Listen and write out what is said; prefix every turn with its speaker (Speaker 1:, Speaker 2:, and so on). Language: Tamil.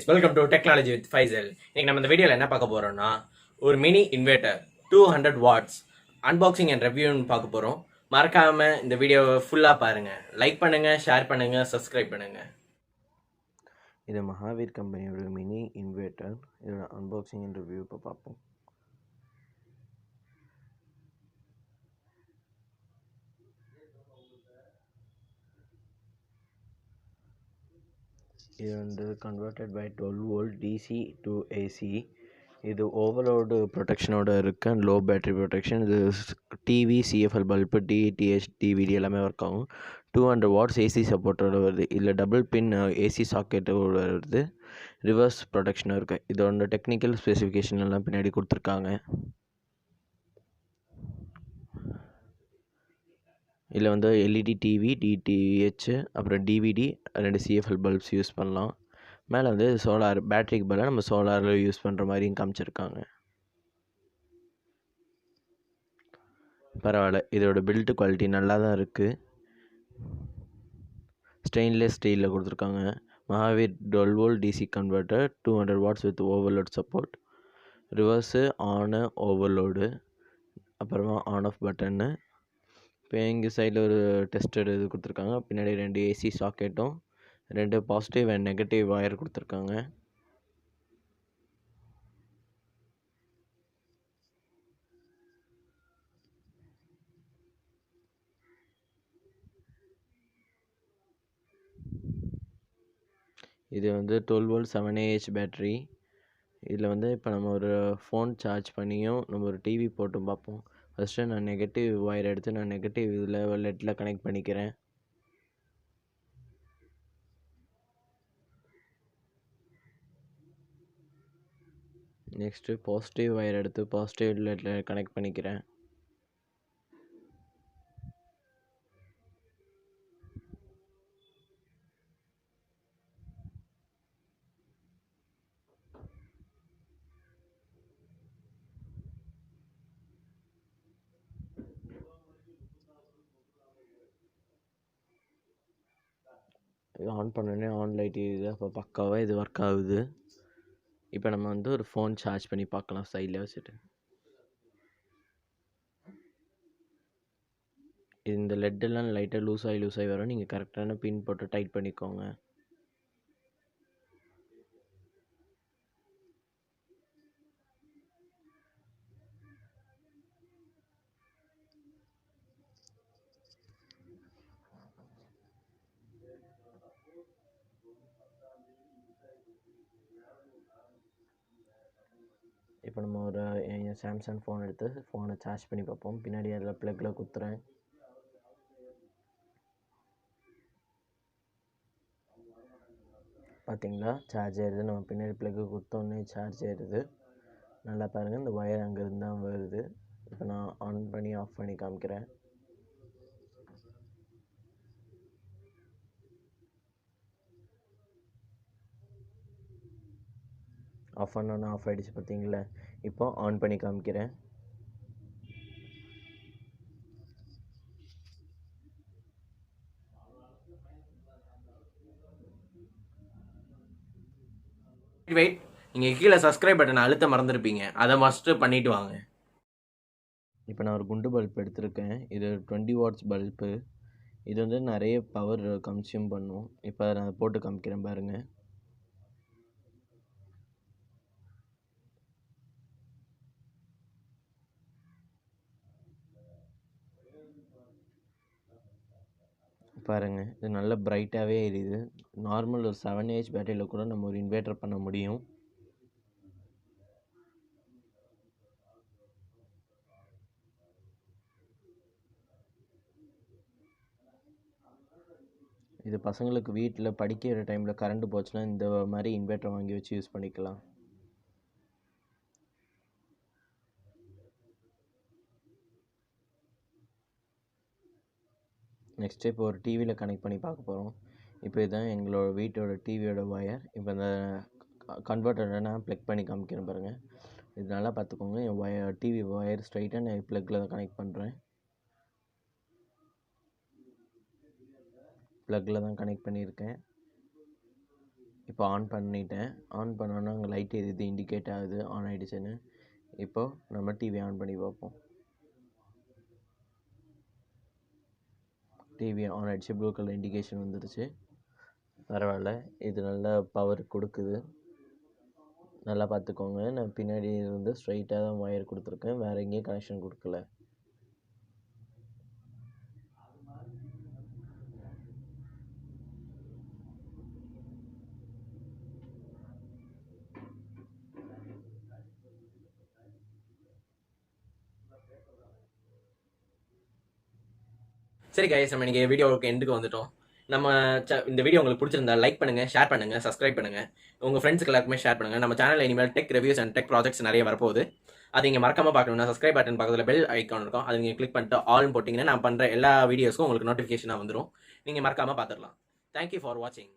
Speaker 1: Welcome to technology with Faisal. இன்னைக்கு நம்ம இந்த வீடியோவில் என்ன பார்க்க போறோம்னா ஒரு mini inverter 200 watts unboxing and ரிவ்யூன்னு பார்க்க போறோம். மறக்காம இந்த வீடியோவை ஃபுல்லாக பாருங்க. லைக் பண்ணுங்க, ஷேர் பண்ணுங்க, சப்ஸ்கிரைப் பண்ணுங்க.
Speaker 2: இது மகாவீர் கம்பெனியோட மினி இன்வெர்ட்டர். இதோட அன்பாக்சிங் அண்ட் ரிவ்யூ இப்போ பார்ப்போம். இது வந்து converted by 12 volt DC to AC. இது ஓவர்லோடு ப்ரொடெக்ஷனோட இருக்குது அண்ட் லோ பேட்டரி ப்ரொடெக்ஷன். இது TV, CFL bulb, DTH, DVD எல்லாமே ஒர்க் ஆகும். 200 வாட்ஸ் ஏசி சப்போர்ட்டோட வருது. இதில் டபுள் பின் ஏசி சாக்கெட்டோட வருது. ரிவர்ஸ் ப்ரொடெக்ஷனும் இருக்குது. இதோட டெக்னிக்கல் ஸ்பெசிஃபிகேஷன் எல்லாம் பின்னாடி கொடுத்துருக்காங்க. இதில் வந்து எல்இடி டிவி, டிடிஹெச், அப்புறம் டிவிடி, 2 சிஎஃப்எல் பல்ப்ஸ் யூஸ் பண்ணலாம். மேலே வந்து சோலார் பேட்டரிக்கு பதிலாக நம்ம சோலாரில் யூஸ் பண்ணுற மாதிரியும் காமிச்சிருக்காங்க. பரவாயில்ல, இதோட பில்ட் குவாலிட்டி நல்லா தான் இருக்குது. ஸ்டெயின்லெஸ் ஸ்டீலில் கொடுத்துருக்காங்க. Mahaveer 12 volt DC converter 200 watts with overload support. Reverse, on, overload, அப்புறமா ஆன் ஆஃப் பட்டன்னு. இப்போ எங்கள் சைடில் ஒரு டெஸ்டர் இது கொடுத்துருக்காங்க. பின்னாடி 2 ஏசி சாக்கெட்டும் 2 பாசிட்டிவ் அண்ட் நெகட்டிவ் ஒயர் கொடுத்துருக்காங்க. இது வந்து 12 வோல்ட் 7Ah பேட்ரி. இதில் வந்து இப்போ நம்ம ஒரு ஃபோன் சார்ஜ் பண்ணியும் நம்ம ஒரு டிவி போட்டும் பார்ப்போம். ஃபஸ்ட்டு நான் நெகட்டிவ் ஒயர் எடுத்து நான் நெகட்டிவ் இதில் லெட்டில் கனெக்ட் பண்ணிக்கிறேன். நெக்ஸ்ட்டு பாசிட்டிவ் ஒயர் எடுத்து பாசிட்டிவ் லெட்டில் கனெக்ட் பண்ணிக்கிறேன். இது ஆன் பண்ணோடனே ஆன் லைட் இது அப்போ பக்காவாக இது ஒர்க் ஆகுது. இப்போ நம்ம வந்து ஒரு ஃபோன் சார்ஜ் பண்ணி பார்க்கலாம் சைடில் வச்சுட்டு. இந்த லெட்டெல்லாம் லைட்டாக லூஸ் ஆகி வரும். நீங்கள் கரெக்டான பின் போட்டு டைட் பண்ணிக்கோங்க. இப்போ நம்ம ஒரு சாம்சங் ஃபோன் எடுத்து ஃபோனை சார்ஜ் பண்ணி பார்ப்போம். பின்னாடி அதில் ப்ளக்கில் குத்துறேன். பார்த்தீங்களா, சார்ஜ் ஆயிடுது. நம்ம பின்னாடி ப்ளக்கு குத்தோடனே சார்ஜ் ஆயிடுது. நல்லா பாருங்கள், இந்த ஒயர் அங்கேருந்து தான் வருது. இப்போ நான் ஆன் பண்ணி ஆஃப் பண்ணி காமிக்கிறேன். ஆஃப் பண்ணோன்னா ஆஃப் ஆகிடுச்சு பார்த்தீங்களா. இப்போ ஆன் பண்ணி காமிக்கிறேன்.
Speaker 1: வெயிட், நீங்கள் கீழே சப்ஸ்கிரைப் பட்டனை அழுத்த மறந்துருப்பீங்க. அதை மஸ்ட்டு பண்ணிட்டு வாங்க.
Speaker 2: இப்போ நான் ஒரு குண்டு பல்ப் எடுத்திருக்கேன். இது 20 வாட்ஸ் பல்பு. இது வந்து நிறைய பவர் கன்சியூம் பண்ணும். இப்போ நான் போட்டு காமிக்கிறேன் பாருங்கள். பாருங்கள், இது நல்ல பிரைட்டாகவே எரியுது. நார்மல் ஒரு 7Ah பேட்டரியில் கூட நம்ம ஒரு இன்வெர்ட்டர் பண்ண முடியும். இது பசங்களுக்கு வீட்டில் படிக்கிற டைமில் கரண்ட் போச்சுன்னா இந்த மாதிரி இன்வெர்ட்டர் வாங்கி வச்சு யூஸ் பண்ணிக்கலாம். நெக்ஸ்ட்டு இப்போ ஒரு டிவியில் கனெக்ட் பண்ணி பார்க்க போகிறோம். இப்போ இதுதான் எங்களோட வீட்டோட டிவியோட ஒயர். இப்போ இந்த கன்வெர்ட்டரை நான் ப்ளக் பண்ணி காமிக்கிறேன் பாருங்கள். இது நல்லா பார்த்துக்கோங்க. என் டிவி ஒயர் ஸ்ட்ரைட்டாக நான் ப்ளக்கில் தான் கனெக்ட் பண்ணுறேன். ப்ளக்கில் தான் கனெக்ட் பண்ணியிருக்கேன். இப்போ ஆன் பண்ணிட்டேன். ஆன் பண்ணோன்னா அங்கே லைட் எரியுது, இண்டிகேட் ஆகுது ஆன் ஆகிடுச்சுன்னு. இப்போது நம்ம டிவி ஆன் பண்ணி பார்ப்போம். டிவி ஆன் ஆகிடுச்சு, ப்ளூ கலர் இண்டிகேஷன் வந்துடுச்சு. பரவாயில்ல, இது நல்லா பவர் கொடுக்குது. நல்லா பார்த்துக்கோங்க, நான் பின்னாடி இருந்து ஸ்ட்ரைட்டாக தான் ஒயர் கொடுத்துருக்கேன், வேறு எங்கேயும் கனெக்ஷன் கொடுக்கல.
Speaker 1: சரி கைஸ், நம்ம இன்னைக்கு வீடியோவுக்கு எண்டுக்கு வந்துட்டோம். நம்ம இந்த வீடியோ உங்களுக்கு பிடிச்சிருந்தா லைக் பண்ணுங்க, ஷேர் பண்ணுங்க, சப்ஸ்கிரைப் பண்ணுங்க, உங்க ஃப்ரெண்ட்ஸ்க்கு எல்லாருக்குமே ஷேர் பண்ணுங்க. நம்ம சேனல்ல இனிமேல் tech reviews and tech projects நிறைய வரப்போகுது. அது நீங்க மறக்காம பார்க்கணும்னா சப்ஸ்கிரைப் பட்டன் பக்கத்தில் பெல் ஐக்கான் இருக்கும், அது நீங்க கிளிக் பண்ணிட்டு ஆல் போட்டிங்கன்னா நான் பண்ற எல்லா வீடியோஸ்க்கும் உங்களுக்கு நோட்டிஃபிகேஷனாக வந்துடும். நீங்க மறக்காம பார்த்துடலாம். தேங்க்யூ ஃபார் வாட்சிங்.